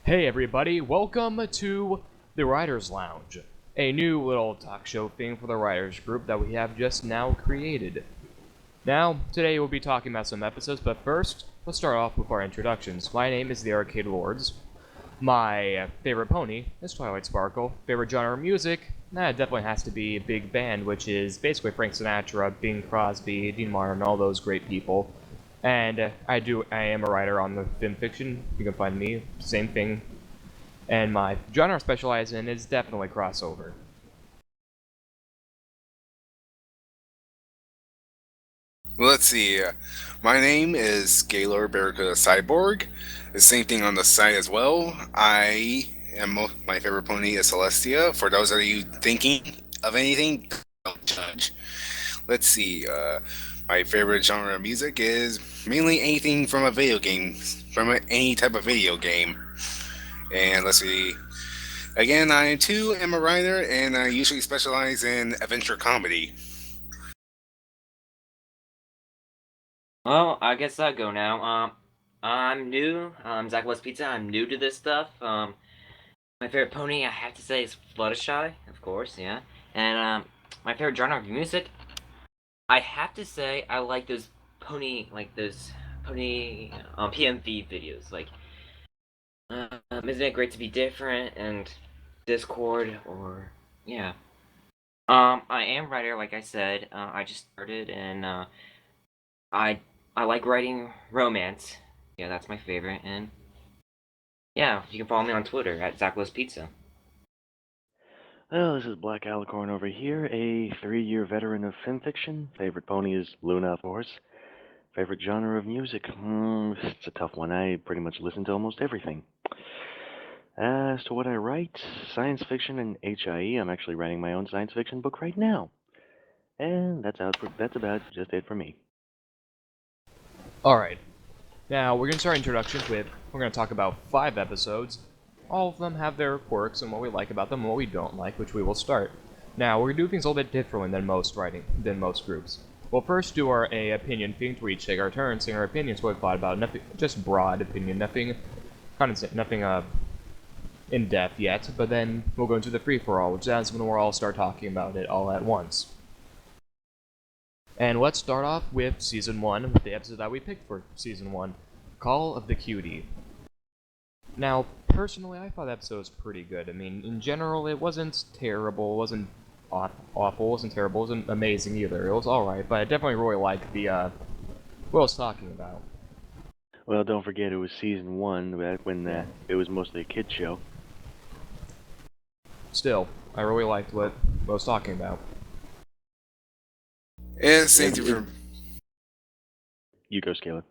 Hey everybody, welcome to the Writers Lounge, a new little talk show thing for the writers group that we have just now created. Now, today we'll be talking about some episodes, but first, let's start off with our introductions. My name is the Arcade Lords. My favorite pony is Twilight Sparkle. Favorite genre of music? It definitely has to be Big Band, which is basically Frank Sinatra, Bing Crosby, Dean Martin, all those great people. And I am a writer on the film fiction. You can find me, same thing. And my genre I specialize in is definitely crossover. Let's see. My name is Scalar Barracuda Cyborg. The same thing on the site as well. My favorite pony is Celestia. For those of you thinking of anything, don't judge. Let's see. My favorite genre of music is mainly anything from a video game, any type of video game. And let's see. Again, I too am a writer, and I usually specialize in adventure comedy. Well, I guess I'll go now. I'm new. I'm Zachless Pizza. I'm new to this stuff. My favorite pony, I have to say, is Fluttershy, of course, yeah. And my favorite genre of music, I have to say, I like those pony PMV videos. Isn't it great to be different? And Discord, or yeah. I am a writer, like I said. I just started, and I I like writing romance. Yeah, that's my favorite. And yeah, you can follow me on Twitter at Zachless Pizza. Well, this is Black Alicorn over here, a 3-year veteran of fanfiction. Favorite pony is Luna, of course. Favorite genre of music? It's a tough one. I pretty much listen to almost everything. As to what I write, science fiction and HIE. I'm actually writing my own science fiction book right now. And that's about just it for me. Alright, now we're going to start introductions with, we're going to talk about 5 episodes. All of them have their quirks and what we like about them and what we don't like, which we will start. Now, we're going to do things a little bit differently than most groups. We'll first do our opinion thing to each take our turn, saying our opinions, what we thought about, nothing, just broad opinion, nothing in depth yet, but then we'll go into the free-for-all, which is when we'll all start talking about it all at once. And let's start off with Season 1, with the episode that we picked for Season 1, Call of the Cutie. Now, personally, I thought that episode was pretty good. I mean, in general, it wasn't terrible, it wasn't awful, it wasn't terrible, it wasn't amazing either. It was alright, but I definitely really liked what I was talking about. Well, don't forget it was season 1, back when it was mostly a kid show. Still, I really liked what I was talking about. And same thing for You go, Scalar.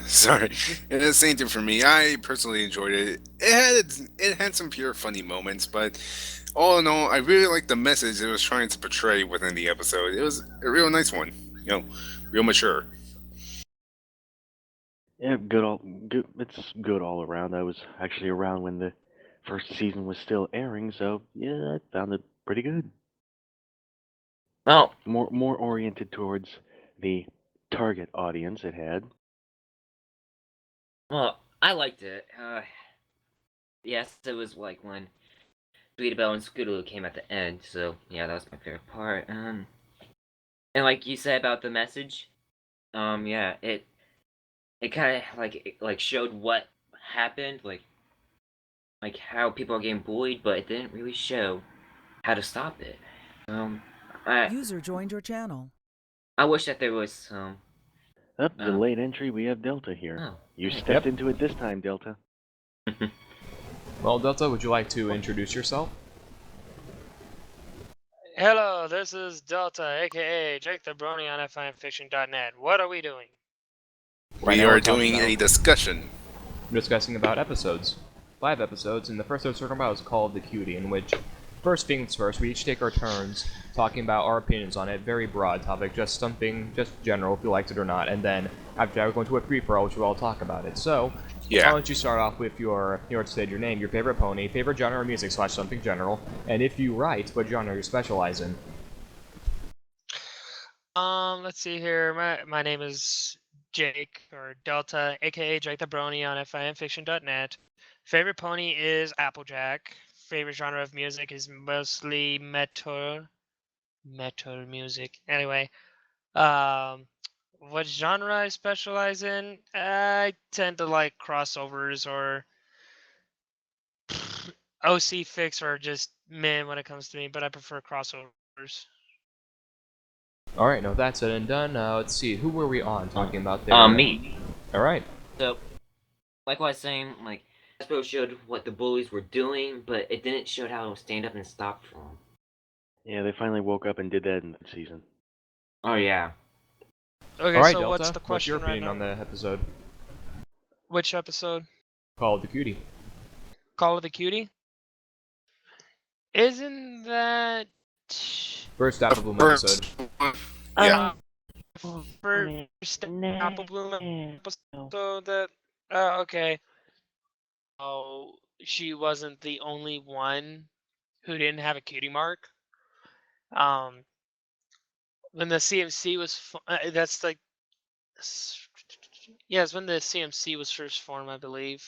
sorry. And the same thing for me. I personally enjoyed it. It had some pure funny moments, but all in all, I really liked the message it was trying to portray within the episode. It was a real nice one. Real mature. Yeah, good. It's good all around. I was actually around when the first season was still airing, so yeah, I found it pretty good. Well, More oriented towards the target audience it had. I liked it. Yes, it was like when Bell and Scootaloo came at the end, so yeah, that was my favorite part. And like you said about the message, yeah, it kind of like showed what happened, like how people are getting bullied, but it didn't really show how to stop it. I User joined your channel. I wish that there was some. Up the late entry, we have Delta here. Oh, You hey. stepped into it this time, Delta. Well, Delta, would you like to introduce yourself? Hello, this is Delta, aka Jake the Brony on FIMFiction.net. What are we doing? Right We now we're are talking doing about- a discussion. We're discussing about episodes. 5 episodes, and the first episode we're talking about is called The Cutie, in which, first things first, we each take our turns talking about our opinions on it. Very broad topic, just general, if you liked it or not. And then, after that, we're going to a free-for-all, which we'll all talk about it. So, Yeah. I'll let you start off with your name, your favorite pony, favorite genre of music / something general, and if you write, what genre you specialize in. Let's see here. My name is Jake, or Delta, aka Jake the Brony on FIMfiction.net. Favorite pony is Applejack. Favorite genre of music is mostly metal music. Anyway, what genre I specialize in? I tend to like crossovers or OC fix or just meh when it comes to me, but I prefer crossovers. Alright, now that's said and done. Let's see, who were we on talking about there? Me. Alright. So, like what I was saying, like, Hasbro showed what the bullies were doing, but it didn't show how to stand up and stop for them. Yeah, they finally woke up and did that in the season. Oh, yeah. Okay, Alright, so Delta, what's the what's your question right opinion now? on the episode? Which episode? Call of the Cutie. Call of the Cutie? Isn't that First Apple Bloom First episode. one- yeah. first Apple Bloom episode that okay. Oh, she wasn't the only one who didn't have a cutie mark. When the CMC was that's like yeah, it's when the CMC was first formed, I believe.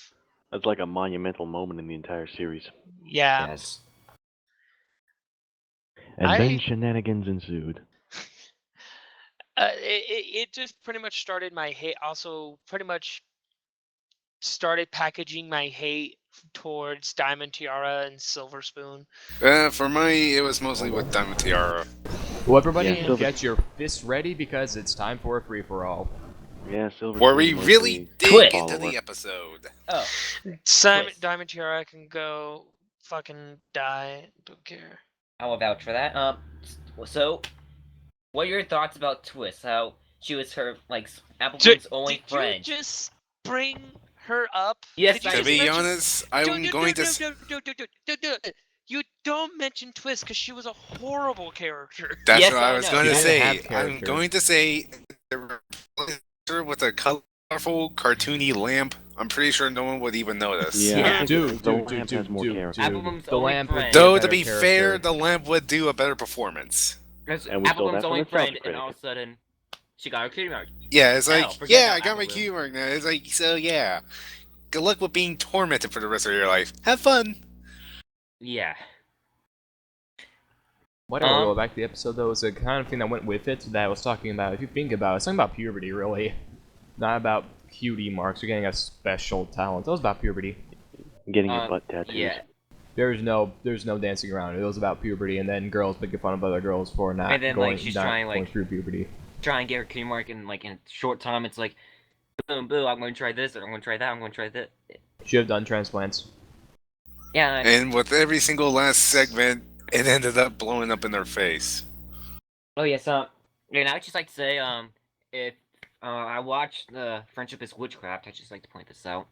That's like a monumental moment in the entire series. Yeah. Yes. And I- then shenanigans ensued. It just pretty much started my hate. Also, pretty much started packaging my hate towards Diamond Tiara and Silver Spoon. For me, it was mostly with Diamond Tiara. Well, everybody, Yeah, Silver- get your fists ready because it's time for a free-for-all. Yeah, Silver Where Spoon we was really the dig Twist. into follower. the episode. Oh. Simon, Diamond Tiara can go fucking die. Don't care. I will vouch for that. So, what are your thoughts about Twist? How she was her, like, Applejack's only Did friend? you just bring her up? Yes, Did you I To just be mention- honest, I'm going to. You don't mention Twist because she was a horrible character. That's Yes, what I I was know. going to She didn't say. have I'm character. going to say they replaced her with a colorful, cartoony lamp. I'm pretty sure no one would even notice. Yeah, Yeah. I think Dude, the dude, lamp dude, has more dude, character. dude. Appleblom's The only lamp friend. would be a Though, to better be character. fair, the lamp would do a better performance. That's And we stole Appleblom's that from only the friend, Nostalgia and all of Critic. a sudden, she got her cutie mark. Yeah, it's like, Hell, forget yeah, about I got my Appleblom. cue mark now. It's like, so yeah. Good luck with being tormented for the rest of your life. Have fun. Yeah. Whatever, we'll go back to the episode, though, was a kind of thing that went with it that I was talking about. If you think about it, it's something about puberty, really. Not about cutie marks or getting a special talent. It was about puberty. Getting your butt tattoos. Yeah. There's no dancing around. It was about puberty, and then girls making fun of other girls for not And then, going, like, she's not trying, going like- through puberty. Try and get her cutie mark in, like, in a short time. It's like, boom, boom, I'm going to try this, or I'm going to try that, I'm going to try that. Should have done transplants. Yeah, And with every single last segment, it ended up blowing up in their face. oh, yes, and I would just like to say, if, I watched, Friendship is Witchcraft, I'd just like to point this out.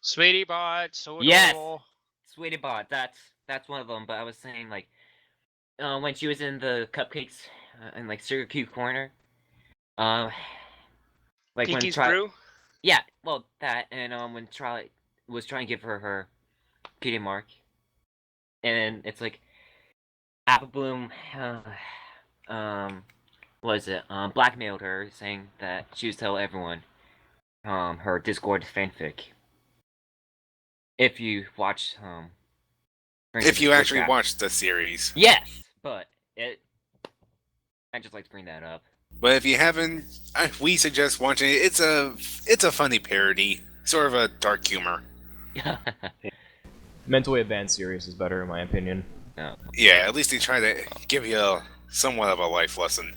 Sweetie Bot, so Yes! adorable. Sweetie Bot, that's one of them, but I was saying, like, when she was in the cupcakes, in, like, Sugar Cube Corner, like, when Kiki's Tri- Brew. Yeah, well, that, and, when Charlie was trying to give her her cutie mark, and it's like, Apple Bloom, blackmailed her, saying that she was tell everyone, her Discord fanfic. If you watch, If you Friendship actually Witchcraft. watch the series. Yes, but I just like to bring that up. But if you haven't, we suggest watching it. It's a funny parody. Sort of a dark humor. Mentally advanced series is better, in my opinion. Yeah, at least they try to give you somewhat of a life lesson.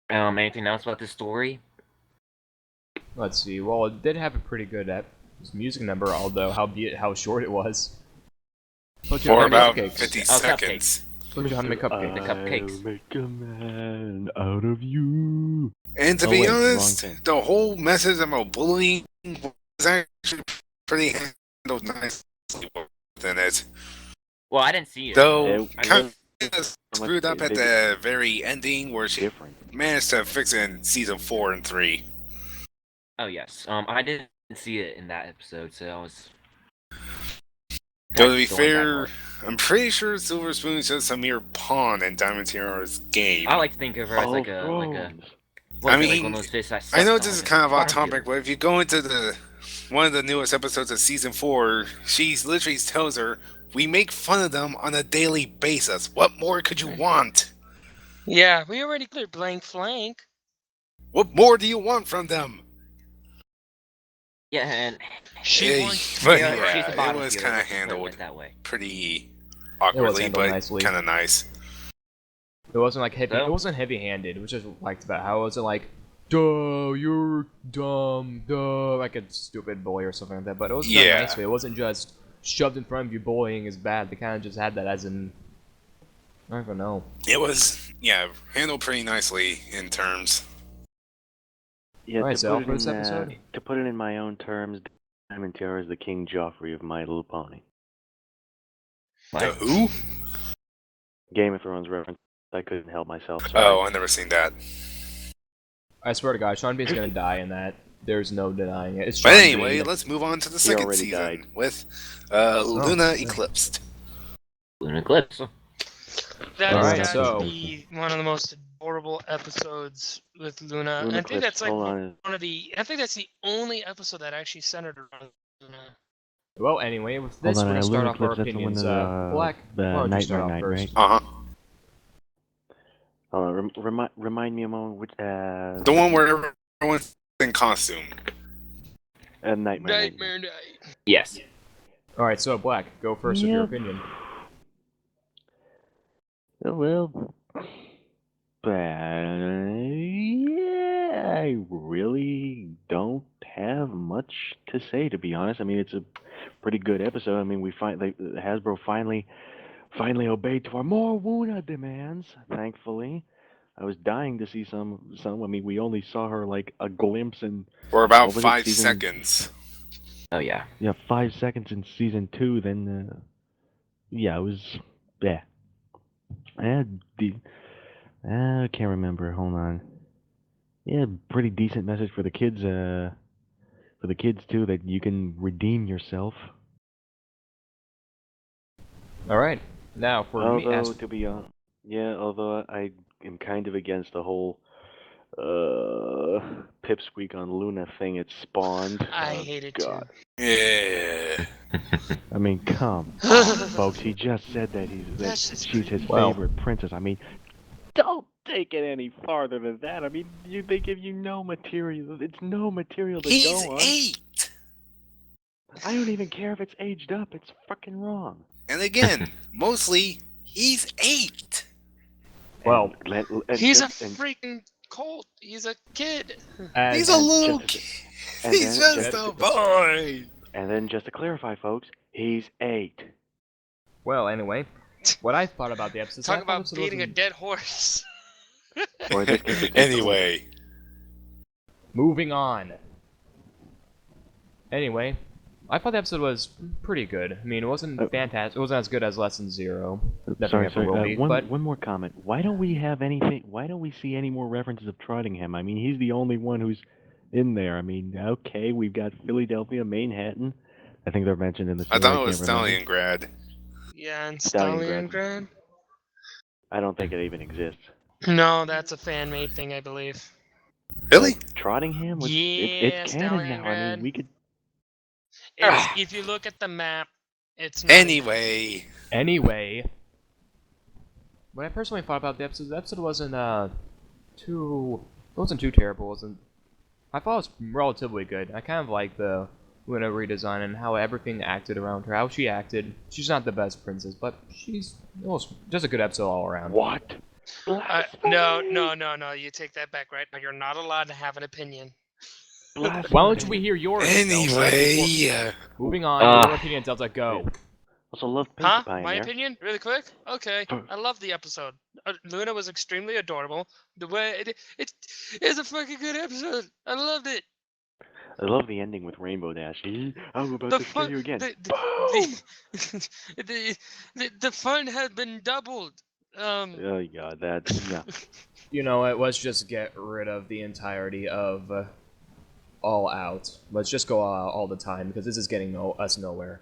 Anything else about this story? Let's see. Well, it did have a pretty good music number, although how short it was. Look at For how many about cupcakes. 50 Oh, seconds. Look at how many cupcakes. The cupcakes. I'll make a man out of you. And to Oh, be wait, wrong honest, thing. the whole message about bullying was actually pretty handled nicely within it. Well, I didn't see it. Though, It kind was of screwed up at the very ending where she Different. managed to fix it in season 4 and 3. Oh yes. I didn't see it in that episode, so I was. Though to be Still in that fair, part. I'm pretty sure Silver Spoon is just a mere pawn in Diamond Tiara's game. I like to think of her as Oh, like a Thrones. Was I it like mean, one of those fish that I know sucked this is on kind of off barbecue? topic, but if you go into one of the newest episodes of season 4, she literally tells her, "We make fun of them on a daily basis. What more could you want? Yeah, we already cleared blank flank. What more do you want from them?" Yeah, and She wants But yeah, more. she's a yeah, it bottom was feeder. kind of Let's just put handled it that way. pretty It was awkwardly, handled but nicely. kind of nice. It wasn't like heavy. It So? wasn't heavy-handed, which I liked about how it wasn't like, "Duh, you're dumb, duh," like a stupid boy or something like that. But it was done Yeah. nicely. It wasn't just shoved in front of you. Bullying is bad. They kind of just had that as in, I don't even know. It was, yeah, handled pretty nicely in terms. Yeah, Alright, so put for it this in, episode? to put it in my own terms, Diamond Terror is the King Joffrey of My Little Pony. The What? who? Game of Thrones reference. I couldn't help myself. Oh, Sorry. I've never seen that. I swear to God, Sean Bean's gonna die in that. There's no denying it. It's But Sean anyway, Bean. let's move on to the He second already season died. with Luna okay. Eclipsed. Lunar Eclipse. That Alright, has so- got to be one of the most adorable episodes with Luna. Luna I think Eclipse, that's like hold on. one of the. I think that's the only episode that actually centered around Luna. Well, anyway, with Hold this, on, we're gonna start Luna off our Eclipse, that's the one opinions. that, Black, the why don't you start Nightmare off Night, first? right? Uh huh. Remind me a moment, which, The one where everyone's in costume. Nightmare Night. Nightmare Night. Yes. Alright, so Black, go first with your Yep. opinion. Oh, well, yeah, I really don't have much to say, to be honest. I mean, it's a pretty good episode. I mean, Hasbro finally obeyed to our more Wuna demands. Thankfully, I was dying to see some. I mean, we only saw her like a glimpse in For about What was it, 5 season- seconds. Oh yeah. 5 seconds in season 2. Then, it was I can't remember. Hold on. Yeah, pretty decent message for the kids. For the kids too, that you can redeem yourself. Alright, now for me, Although, to be honest, although I am kind of against the whole pipsqueak on Luna thing it spawned. I Oh, hate it God. Yeah. I mean, come on, folks. He just said that That's just she's his Well- favorite princess. I mean, don't take it any farther than that. I mean, they give you no material. It's no material to He's go on. 8! I don't even care if it's aged up. It's fucking wrong. And again, mostly, he's 8! Well, He's a freaking colt. He's a kid. as, He's a little just- kid! and He's then- just a boy! And then, just to clarify, folks, he's 8. well, anyway, what I thought about the episode. Talk I thought about this beating a wasn't- dead horse. Or is it- Anyway, Moving on. Anyway, I thought the episode was pretty good. I mean, it wasn't fantastic. It wasn't as good as Lesson Zero. Definitely Sorry, never will be, but one more comment. Why don't we have anything? Why don't we see any more references of Trottingham? I mean, he's the only one who's in there. I mean, okay, we've got Philadelphia, Manhattan. I think they're mentioned in the I story. thought it was can't remember. Stalingrad. Yeah, and Stalingrad. Stalingrad. I don't think it even exists. No, that's a fan-made thing, I believe. Really? Trottingham? Yeah, It's canon now. I Stalingrad. mean, we could. If you look at the map, it's not Anyway, what I personally thought about the episode wasn't too terrible. It wasn't. I thought it was relatively good. I kind of like the Luna redesign and how everything acted around her, how she acted. She's not the best princess, but it was just a good episode all around. What? No. You take that back right now. You're not allowed to have an opinion. Why don't we hear yours? Delta, anyway. before- Moving on, your opinion, Delta, go. Also love Pinkie Huh? Pie in My there. opinion? Really quick? Okay. I love the episode. Luna was extremely adorable. The way it's a fucking good episode. I loved it. I love the ending with Rainbow Dash. I'm about to kill you again. The fun had been doubled. Oh god, yeah. You know what? Let's just get rid of the entirety of All Out. Let's just go all the time because this is getting us nowhere.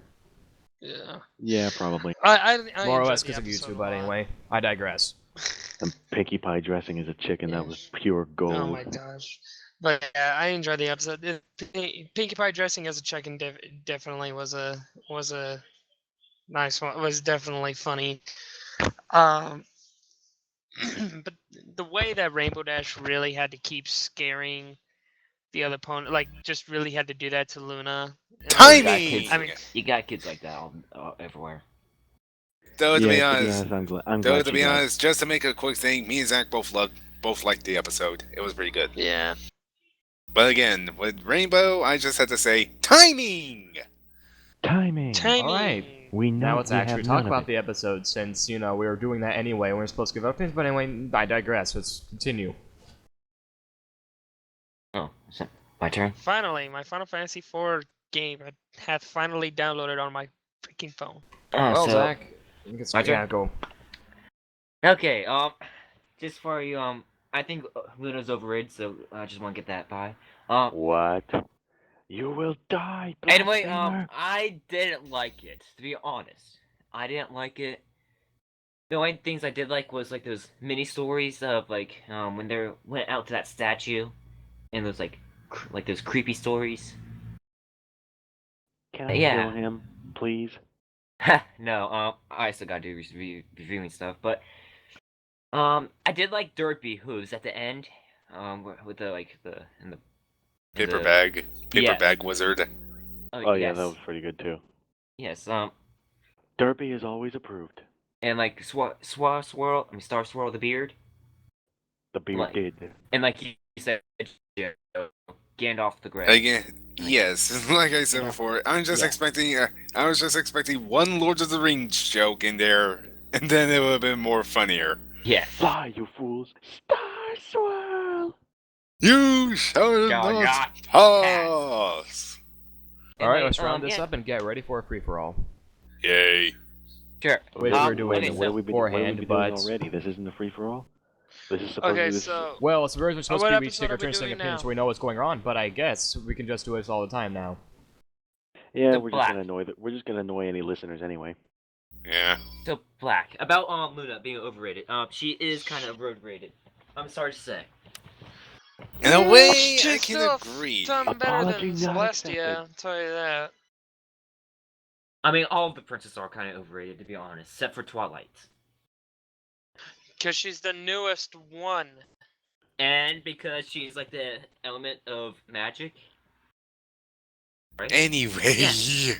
Yeah. Yeah, probably. I More or enjoyed less the because of episode YouTube, a but lot. anyway, I digress. And Pinkie Pie dressing as a chicken, that was pure gold. Oh my gosh. But yeah, I enjoyed the episode. Pinkie Pie dressing as a chicken definitely was a nice one. It was definitely funny. Um, but the way that Rainbow Dash really had to keep scaring the other opponent, like just really had to do that to Luna. Timing! I mean, You got kids like that everywhere. Though to be Yeah, honest, I'm glad though to she be got it. honest, just to make a quick thing, me and Zach both liked the episode. It was pretty good. yeah. But again, with Rainbow, I just had to say timing. Timing. Timing. Alright. We know Now let's we actually have talk none about of it. the episode, since, we were doing that anyway. We were supposed to give opinions, but anyway, I digress. Let's continue. Oh, is it my turn? Finally, my Final Fantasy IV game had finally downloaded on my freaking phone. Well, So, Zach, you can my turn? yeah, go. okay, just for you, I think Luna's overrated, so I just want to get that by. What? You will die, Anyway, blasphemer. I didn't like it, to be honest. I didn't like it. The only things I did like was, like, those mini-stories of, like, when they went out to that statue, and those, like those creepy stories. Can I yeah. kill him, please? No, I still gotta do reviewing stuff, but, I did like Derpy Hooves at the end, with the, like, in the Paper bag Yeah. wizard. Oh yeah, yes. that was pretty good too. Yes, Derpy is always approved. and, like, Star Swirl the beard, The beard Like- did. and, like you said, Gandalf the Grey. Again, yes, like I said before, I was just expecting one Lord of the Rings joke in there, and then it would have been more funnier. Yes. Fly, you fools! Star Swirl! You shall Shall not not pass. Alright, Anyway, let's round this yeah. up and get ready for a free-for-all. Yay. Sure. Which we were doing okay, What have we been beforehand, doing but... already? This isn't a free-for-all? This is supposed Okay, to be so Well, it's supposed what to be we episode take are our we turns saying doing opinions now? so we know what's going on, but I guess we can just do this all the time now. Yeah, The we're black. just gonna annoy any listeners anyway. Yeah. So Black, about Luna being overrated. She is kind of overrated. I'm sorry to say. In a way, I she's can still agree. done better Apology than not Celestia, accepted. I'll tell you that. I mean, all of the princesses are kind of overrated, to be honest, except for Twilight. Because she's the newest one. And because she's like the element of magic. Right? Anyway, Yeah.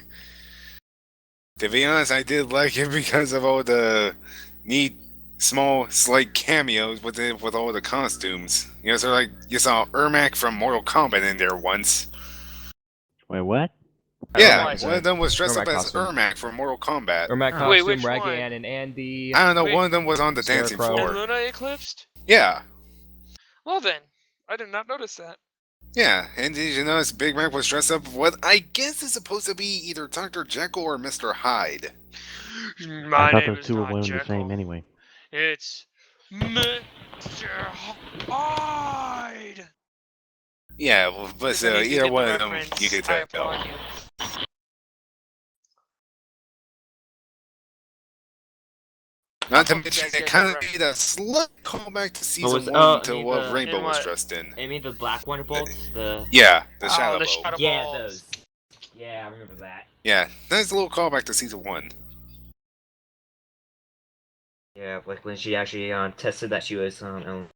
to be honest, I did like it because of all the neat, small, slight cameos with all the costumes. So like you saw Ermac from Mortal Kombat in there once. Wait, what? Yeah, Ermac is one of them was dressed Ermac up as costume. Ermac from Mortal Kombat. Ermac Oh. costume, Wait, which one? Raggan, and Andy. I don't know, Wait. one of them was on the dancing Scarecrow. And floor. Luna Eclipsed? Yeah. Well then, I did not notice that. Yeah, and did you notice Big Mac was dressed up what I guess is supposed to be either Dr. Jekyll or Mr. Hyde. My I thought name those is two were not one and the Jekyll. same anyway. It's Mr. Hyde. Yeah, well, but If any of you either get the one of them reference, you could I tell. applaud you. Not to hope you mention, guys it get kind the of made a slight callback to What season was- 1 I to mean, what the- Rainbow in was what? dressed in. I mean, the Black Wonderbolts, the... Yeah, the Oh, Shadow the Bolt. Shadow Yeah, Balls. those. Yeah, I remember that. Yeah, that's a little callback to season 1. Yeah, like when she actually tested that she was elemental.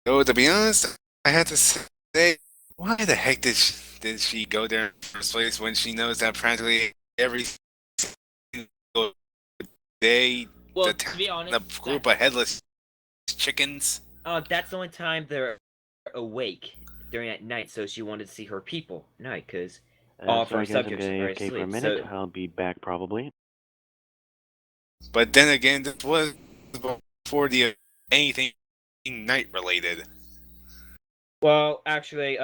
Though, to be honest, I had to say, why the heck did she go there in the first place when she knows that practically every single day Well, the to be honest, the group of headless chickens? that's the only time they're awake during at night, so she wanted to see her people at night, because all of So I her guess I'm subjects are gonna very AFK for a asleep. minute. So, I'll be back probably. But then again, this was before the anything night related. well, actually,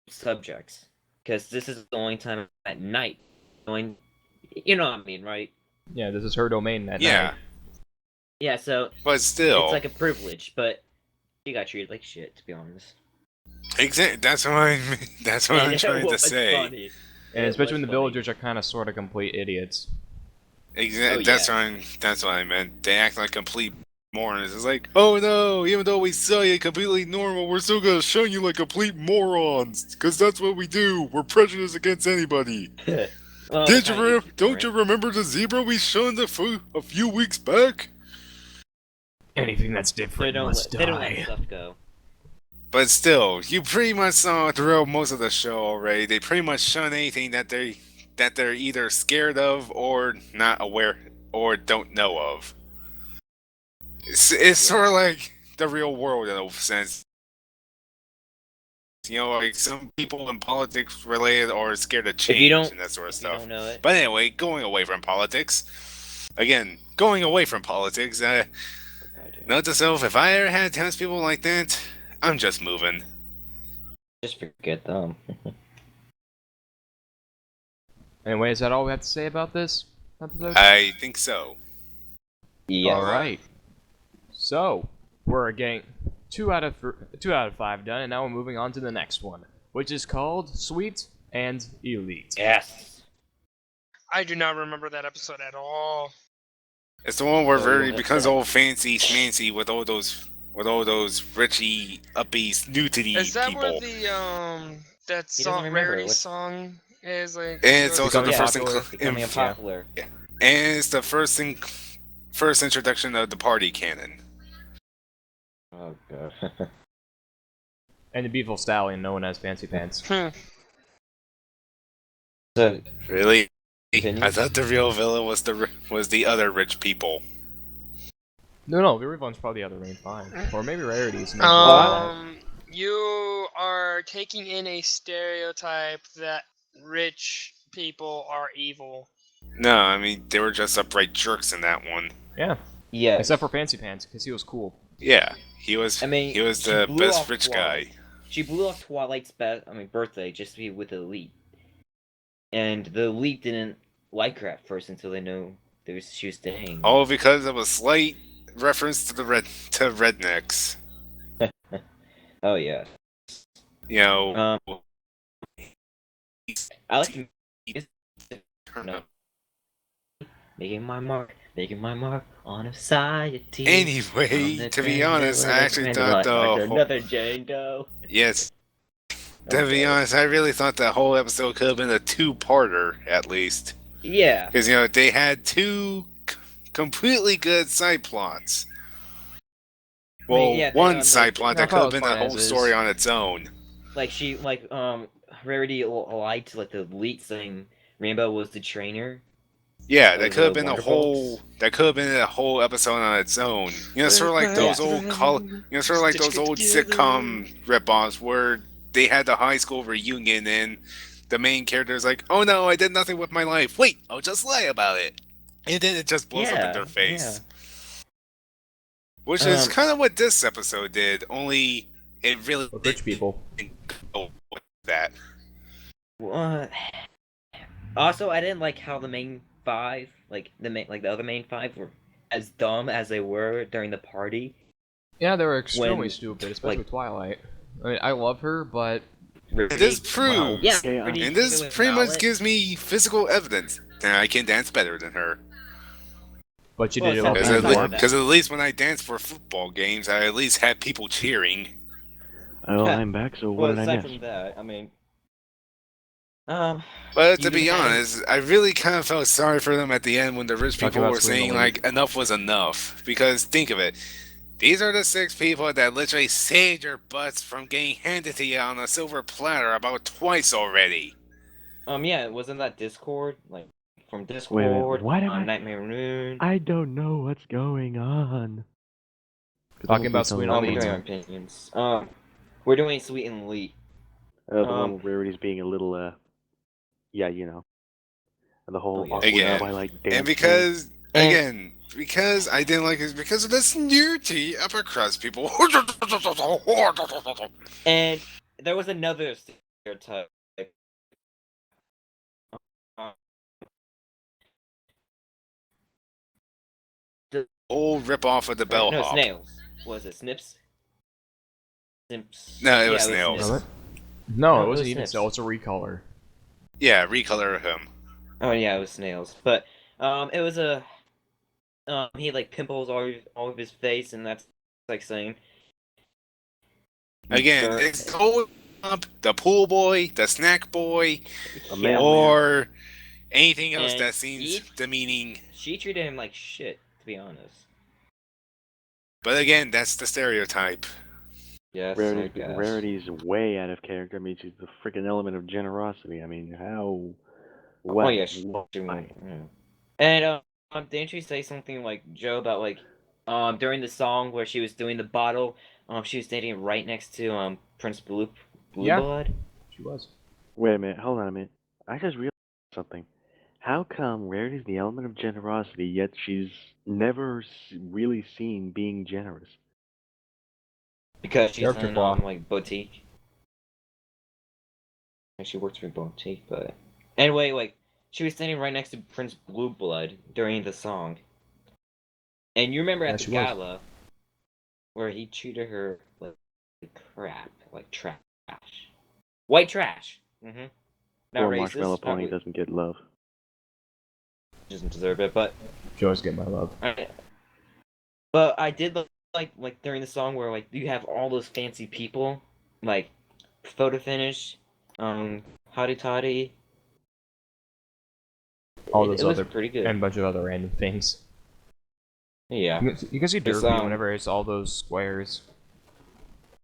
subjects, because this is the only time at night. Going, you know what I mean, right? Yeah, this is her domain at Yeah, night. Yeah, so but still, it's like a privilege, but she got treated like shit, to be honest. Exactly. That's what I. That's what And I'm it trying to was say. funny. And It especially was when the funny. villagers are kind of sort of complete idiots. Oh, That's yeah. what I'm. That's what I meant. They act like complete morons. It's like, oh no! Even though we saw you completely normal, we're still gonna shun you like complete morons. Because that's what we do. We're prejudiced against anybody. Well, they kinda used to Don't ignorant. you remember the zebra we shunned a few weeks back? Anything that's They different don't must let, they don't let die. stuff go. But still, you pretty much saw throughout most of the show already. They pretty much shun anything that they're either scared of or not aware or don't know of. It's sort of like the real world in a sense. You know, like some people in politics related are scared of If you change don't, and that sort of if you stuff. don't know it, But anyway, going away from politics. Again, going away from politics. Note to self: if I ever had townspeople like that, I'm just moving. just forget them. Anyway, is that all we have to say about this episode? I think so. Yes. All right. So we're getting 2 out of 5 done, and now we're moving on to the next one, which is called Sweet and Elite. Yes. I do not remember that episode at all. It's the one where Oh, Verity you'll becomes have all fancy schmancy with all those richy uppy snootity Is that people. where that He doesn't song, remember. Rarity What's- song is like? And it's also Becoming the first popular. becoming unpopular. and it's the first introduction of the party canon. Oh god. And the Beeful Stallion, known as Fancy Pants. Hmm. So, Really? Continue. I thought the real villain was the other rich people. No, Virevan's probably the other main 5. Or maybe Rarity's main 5. You are taking in a stereotype that rich people are evil. No, I mean they were just upright jerks in that one. Yeah, yes. except for Fancy Pants, because he was cool. Yeah, he was. I mean, he was she the blew best off rich Twilight. guy. She blew off Twilight's birthday just to be with the elite. And the elite didn't like her at first until they know she was staying. All because of a slight reference to rednecks. Oh yeah. You know, I like the music. turn up. Making my mark on society. Anyway, to be honest, I actually thought another Jane Doe. yes. To be honest, I really thought that whole episode could have been a 2-parter at least, Yeah. because they had 2 completely good side plots. Well, yeah, one side plot that could have been fine the whole as is. story on its own. Rarity lied to the elite, saying Rainbow was the trainer. Yeah, that Those could have are been a wonderfuls. whole episode on its own. Sort of like those old sort of like those old sitcom rip-offs where they had the high school reunion and the main character is like, "Oh no, I did nothing with my life. Wait, I'll just lie about it," and then it just blows up in their face. Which is kind of what this episode did. Only it really With rich people. didn't go with that. What? Also, I didn't like how the main 5, the other main 5, were as dumb as they were during the party. Yeah, they were extremely When, stupid, especially like- with Twilight. I mean, I love her, but This proves, Yeah, Yeah, pretty and this with pretty much Mallet. gives me physical evidence that I can dance better than her. you Well, did it it's all not Because bad. before. at least when I dance for football games, I at least had people cheering. Oh, I'm back, so what Well, did I aside miss? from that, I mean, But to You be had- honest, I really kind of felt sorry for them at the end when the rich Talking people about were Sweet saying, Elite. like, enough was enough. Because think of it. These are the 6 people that literally saved your butts from getting handed to you on a silver platter about twice already. yeah, wasn't that Discord? Like, from Discord, what am on I- Nightmare Moon? I don't know what's going on. Talking about Sweet we're Elite. doing our opinions. We're doing Sweet and Elite. The whole Rarity's being a little, the whole yeah. awkward Again. Twilight dance. And because, And- again, because I didn't like it because of the snooty upper crust people. And there was another stereotype. Old rip off of the bellhop. No, snails. Was it Snips? Simps. No, it Yeah, was Snails. What? No, No, it it wasn't was even Snips. so. It's a recolor. Yeah, recolor him. Oh yeah, it was Snails. But it was a he had like pimples all over his face, and that's like saying Again, it's totally up the pool boy, the snack boy, A yeah. mailman. or anything else And that seems demeaning. She treated him like shit, to be honest. But again, that's the stereotype. Yes, Rarity, I guess. Rarity's way out of character. I mean, she's the freaking element of generosity. I mean, how? Oh yeah, Why? And didn't you say something like Joe about like during the song where she was doing the bottle, she was standing right next to Prince Blue Yeah. Blood. She was. Wait a minute. Hold on a minute. I just realized something. How come Rarity's the element of generosity, yet she's never really seen being generous? Because she's Character in flaw. like boutique. And she works for boutique, but anyway, like she was standing right next to Prince Blue Blood during the song. And you remember Yeah, at the she was. gala where he treated her like crap, like trash, white trash. Mm-hmm. Not Poor racist. Marshmallow not Pony ra- doesn't get love. doesn't deserve it, but She always get my love. but I did like during the song where like you have all those fancy people like photo finish, hottie toddy. All It those was other pretty good. and a bunch of other random things. Yeah, You can see It's, Derpy whenever it's all those squares.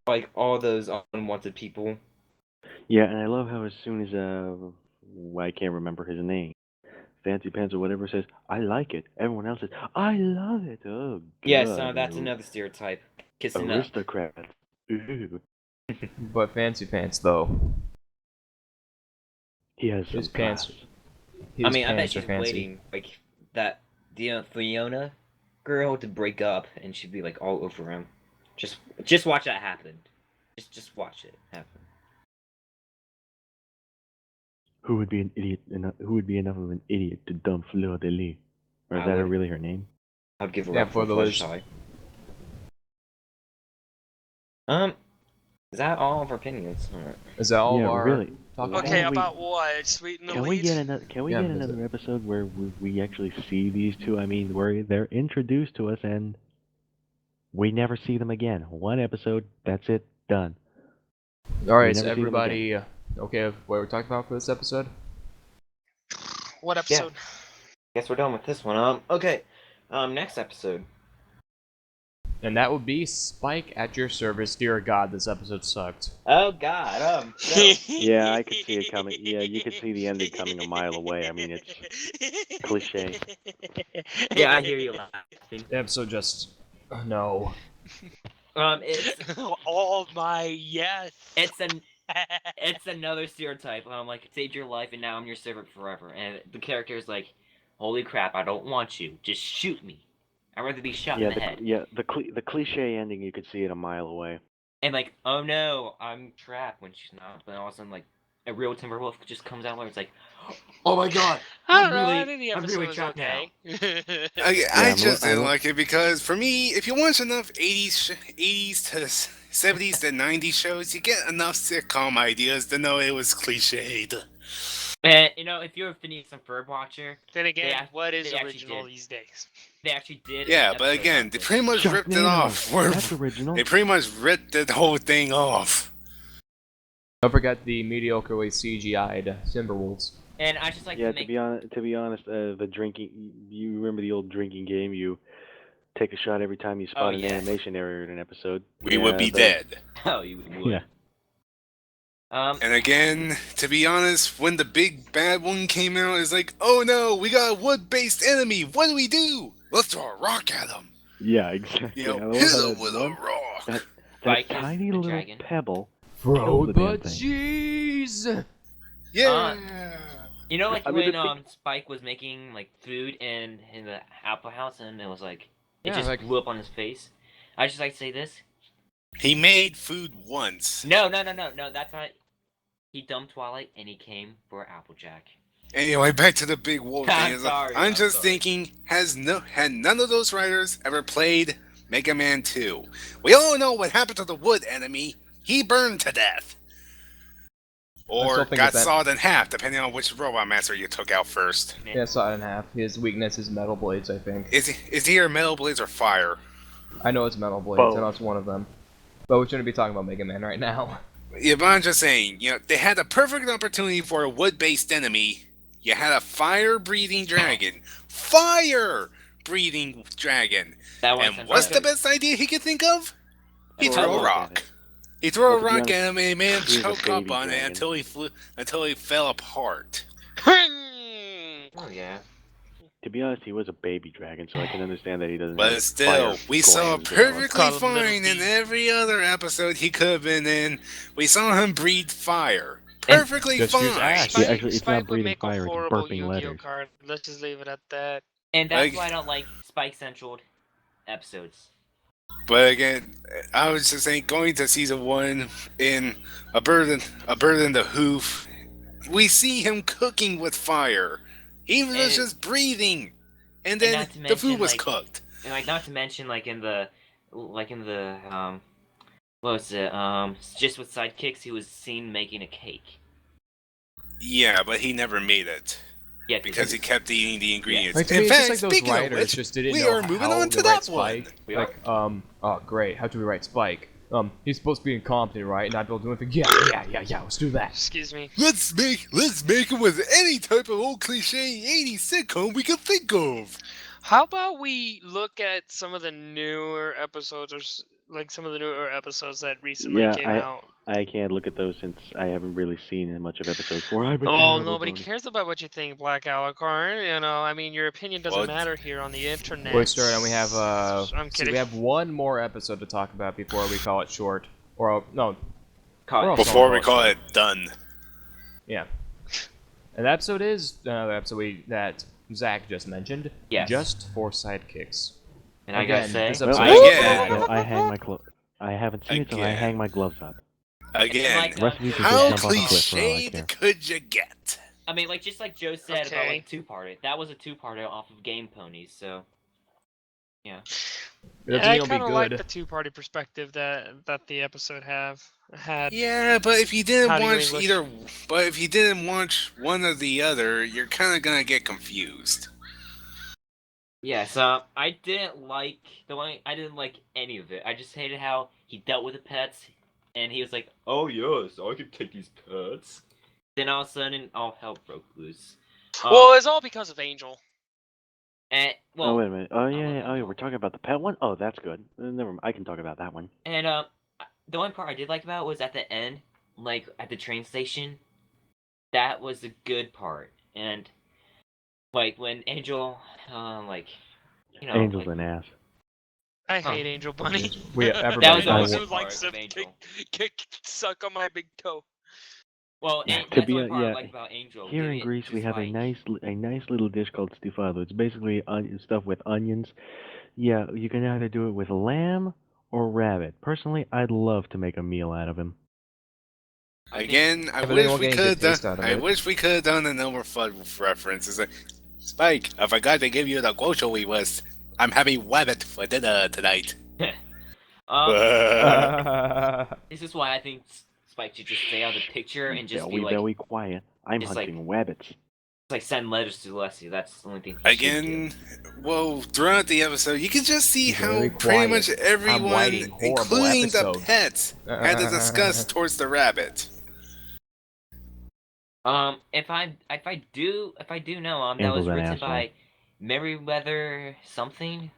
like all those unwanted people. Yeah, and I love how as soon as I can't remember his name, Fancy Pants or whatever says, "I like it," everyone else says, "I love it." Oh God. Yes, that's another stereotype. Kissing up. Aristocrat. Ooh. But Fancy Pants though, He has some his pants. class. His I mean, I bet pants are she's fancy. waiting like that Fiona girl to break up, and she'd be like all over him. Just watch that happen. Just watch it happen. Who would be an idiot? Who would be enough of an idiot to dump Fleur de Lis? Or is I that would. really her name? I'd give her Yeah, up for for the flesh list. tie. Is that all of our opinions? Alright. Is that all Yeah, of our really. talking Okay, Can we- about what? Sweeten the Can we lead? get another? Can we Yeah, get but another episode where we actually see these two? I mean, where they're introduced to us and we never see them again. One episode, that's it, done. All right, We so never see them everybody okay with what we're talking about for this episode? What episode? Guess we're done with this one. Okay. Next episode. And that would be Spike at your service. Dear God, this episode sucked. Oh God. So, Yeah, I could see it coming. Yeah, you could see the ending coming a mile away. I mean, it's cliche. yeah, I hear you laughing. The episode just no. It's Oh my yes. it's another stereotype. Like saved your life and now I'm your servant forever. And the character is like, holy crap, I don't want you. Just shoot me. I'd rather be shot in the head. The cliche ending, you could see it a mile away. And like, oh no, I'm trapped when she's not. But all of a sudden, like, a real Timberwolf just comes out where it's like, oh my God, I I'm don't know. I really, think the I'm episode really was trapped now. okay. I just didn't like it because for me, if you watch enough 80s to 70s to 90s shows, you get enough sitcom ideas to know it was cliched. And you know, if you're a Phineas and Ferb watcher, Then again, ac- what is they actually original did. these days? they actually did. Yeah, an but episode again, about they this. pretty much ripped it Sharknado. off. That's original. They pretty much ripped the whole thing off. Don't forget the mediocrely CGI'd Timberwolves. And I just like Yeah, to make. to be honest, the drinking. You remember the old drinking game? You take a shot every time you spot an yes. animation error in an episode. We would be dead. Oh, you would. Yeah. And again, to be honest, when the big bad one came out, it's like, oh no, we got a wood-based enemy. What do we do? Let's throw a rock at him. Yeah, exactly. You know, I love hit how him with a rock. that Spike is tiny the little dragon. pebble. Throw killed the the damn thing. cheese. Yeah. You know, like I mean, when Spike was making like food in the Apple House, and it was like it Yeah, just like- blew up on his face. I just like to say this. He made food once. No. That's not. He dumped Twilight, and he came for Applejack. Anyway, back to the big wolf I'm thing. sorry, I'm I'm just sorry. thinking, had none of those writers ever played Mega Man 2? We all know what happened to the wood enemy. he burned to death. Or think got that- sawed in half, depending on which robot master you took out first. Yeah, saw it in half. His weakness is metal blades, I think. Is he your metal blades or fire? I know it's metal blades. Both. I know it's one of them. But we shouldn't be talking about Mega Man right now. Yeah, but I'm just saying, they had the perfect opportunity for a wood-based enemy. You had a fire-breathing dragon. Fire-breathing dragon. That one And sounds what's good. the best idea he could think of? He Well, threw a look at rock. He threw a Well, to be rock honest, at him, and the man he was a choked up baby on it dragon. until he fell apart. Oh yeah. To be honest, he was a baby dragon, so I can understand that he doesn't But have still, fire we saw glands developed. perfectly Call him Little fine in Steve. every other episode he could have been in. We saw him breathe fire. Perfectly just use fine. ash. Yeah, actually, it's Spike not would breathing make a fire, it's horrible burping Yu-Gi-Oh letters. card. Let's just leave it at that. And that's Like- why I don't like Spike Central episodes. But again, I was just saying, going to season 1 in a bird in the hoof, we see him cooking with fire. He was And- just breathing, and and then not to the food mention, was like- cooked. And like not to mention like in the what was it? Just with Sidekicks, he was seen making a cake. Yeah, but he never made it Yeah, because he kept eating the ingredients. Like, to In me, fact, it's just like those speaking of writers which, just didn't we know are moving how on to to write that one. Spike. We Like, oh great, how do we write Spike? He's supposed to be incompetent, right? And not be able to do anything. Yeah, let's do that. Excuse me. Let's make him with any type of old cliche 80s sitcom we can think of. How about we look at some of the newer episodes, or like some of the newer episodes that recently Yeah, came out? I can't look at those since I haven't really seen much of episode 4. I'm a Oh, terrible nobody Brony. cares about what you think, Black Alicorn. You know, I mean, your opinion doesn't What? matter here on the internet. We start and we have I'm so kidding. we have one more episode to talk about before we call it short. Or no, Caught- We're also- Before we call it done. yeah. And the episode is another episode that Zach just mentioned. Yes. Just for sidekicks. And I gotta Again, say, this Well, episode I is get bad. it. so I hang my I haven't seen it, so I Again. hang my gloves up. Again, Like, The rest of you can how just jump off a cliff for all I care. cliched could you get? I mean, like just like Joe said about Okay. like two-parter. That was a two-parter off of Game Ponies, so yeah. It doesn't I mean it'll kind be of like good. the two-party perspective that the episode had. Yeah, but if you didn't How do you watch English? but if you didn't watch one or the other, you're kind of gonna get confused. Yeah, so I didn't like any of it. I just hated how he dealt with the pets, and he was like, "Oh yes, I can take these pets." Then all of a sudden, all hell broke loose. Well, it's all because of Angel. And well, Oh, wait a minute. Oh, I yeah, love yeah. Oh, yeah, Angel. we're talking about the pet one? Oh, that's good. Never mind. I can talk about that one. and the one part I did like about was at the end, like at the train station. That was the good part, and like when Angel, like, you know, Angel's like, an ass. I Huh. hate Angel Bunny. Everybody That was I always does. the like part some of Angel. suck on my big toe. Well, Yeah, and to that's be the one part I yeah, like about Angel. Here giving in it Greece, to we have a Spike. nice little dish called stufado. It's basically stuff with onions. Yeah, you can either do it with lamb or rabbit. Personally, I'd love to make a meal out of him. Again, I Everything wish will we get a could have good taste done. out of I it. wish we could have done an Overflood reference. It's like, Spike, I forgot to give you the guocho we was. I'm having rabbit for dinner tonight. This is why I think Spike should just stay out of the picture and just be like, Very quiet. I'm just like- hunting rabbits. send letters to Leslie. That's the only thing. He should do. Again, well, throughout the episode, you can just see how Very pretty quiet. much I'm everyone, writing horrible including the episode. pets, had to discuss towards the rabbit. If I do know, that Angel's was an written asshole. by Meriwether something,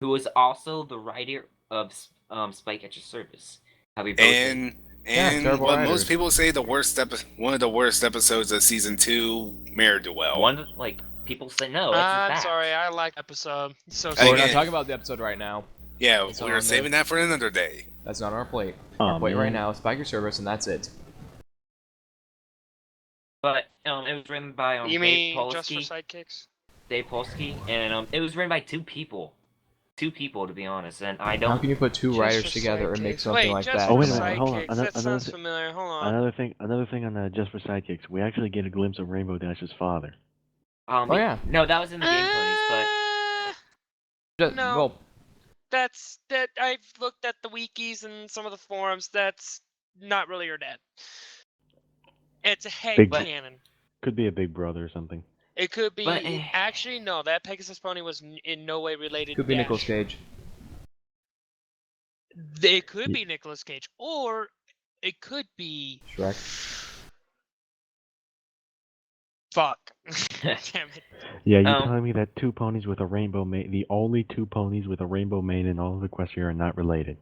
who was also the writer of Spike at Your Service. How we both And terrible what writers. most people say one of the worst episodes of season 2, Mare Duel. one like people say no. It's a I'm fact. sorry, I like episode. So So we're not Again. talking about the episode right now. Yeah, It's we're on saving that for another day. That's not on our plate. Oh, Our plate right man. now is Spike Your Service, and that's it. But it was written by you mean Dave just for Polsky, sidekicks? and it was written by two people. Two people, to be honest, and I How don't. can you put two Just writers for together and make sidekicks. something Wait, like just that? Oh, for wait a minute, hold on. sidekicks? Another That sounds thing- familiar. Hold on. Another thing on Just for Sidekicks, we actually get a glimpse of Rainbow Dash's father. Oh, yeah. No, that was in the Game Ponies, but Uh, Just- no. Well, that I've looked at the wikis and some of the forums. That's not really her dad. It's a head Big- canon. Could be a big brother or something. It could be. But, Actually, no. That Pegasus pony was in no way related. Could be to Nicolas Dash. Cage. It could be Nicolas Cage, or it could be Shrek. Fuck. Damn it. Yeah, you Oh. telling me that two ponies with a rainbow mane, the only two ponies with a rainbow mane in all of Equestria are not related?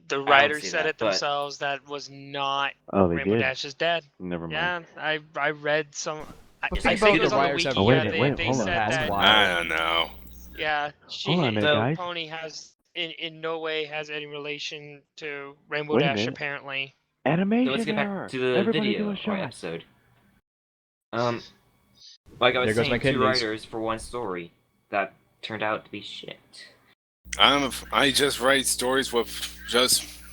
The writers see said that, it but- themselves. That was not Oh, they Rainbow did? Dash's dad. Never mind. Yeah, I read some. I Well, think think it was about on the the writers wiki. have- Oh, wait a Yeah, minute, wait, they hold on. said That's that. why. I don't know. Yeah, she. Hold on a minute, the guys. pony has in no way has any relation to Rainbow Wait a Dash. minute. Apparently. Animation So let's get error! back to the Everybody video do a or shot. episode. Like I was There goes my saying, two kidneys. writers for one story that turned out to be shit. I just write stories with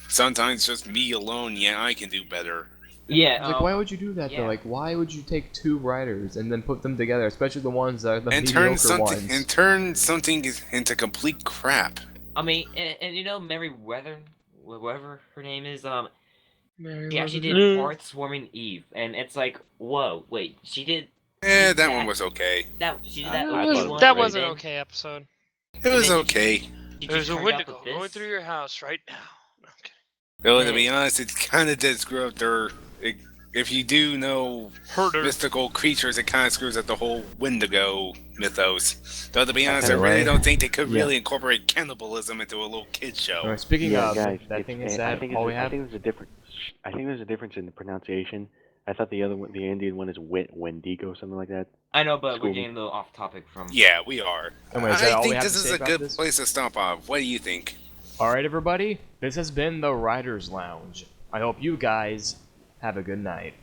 sometimes just me alone. Yeah, I can do better. Yeah. Like, why would you do that yeah. though? Like, why would you take two writers and then put them together, especially the ones that are the And mediocre ones? turn something into complete crap. I mean, and you know, Mary Weather, whatever her name is, she actually did Hearthswarming Eve, and it's like, whoa, wait, she did That one was okay. she did that I okay thought one. That right was an then. okay episode. It was then okay. She There's just a turned out Wendigo with this. going through your house right now. Okay. Though, to be honest, it kind of did screw up if you do know Herder. mystical creatures, it kind of screws up the whole Wendigo mythos. Though, to be honest, I Anyway, really don't think they could yeah. really incorporate cannibalism into a little kid show. Alright, speaking Yeah, of, guys, that thing is I that think all we I have. think there's a difference. I think there's a difference in the pronunciation. I thought the other one, the Indian one, is Wendigo, something like that. I know, but School. we're getting a little off topic from. Yeah, we are. Anyway, is that all we I think have this to is say a about good this? place to stop off. What do you think? Alright, everybody, this has been the Writers Lounge. I hope you guys have a good night.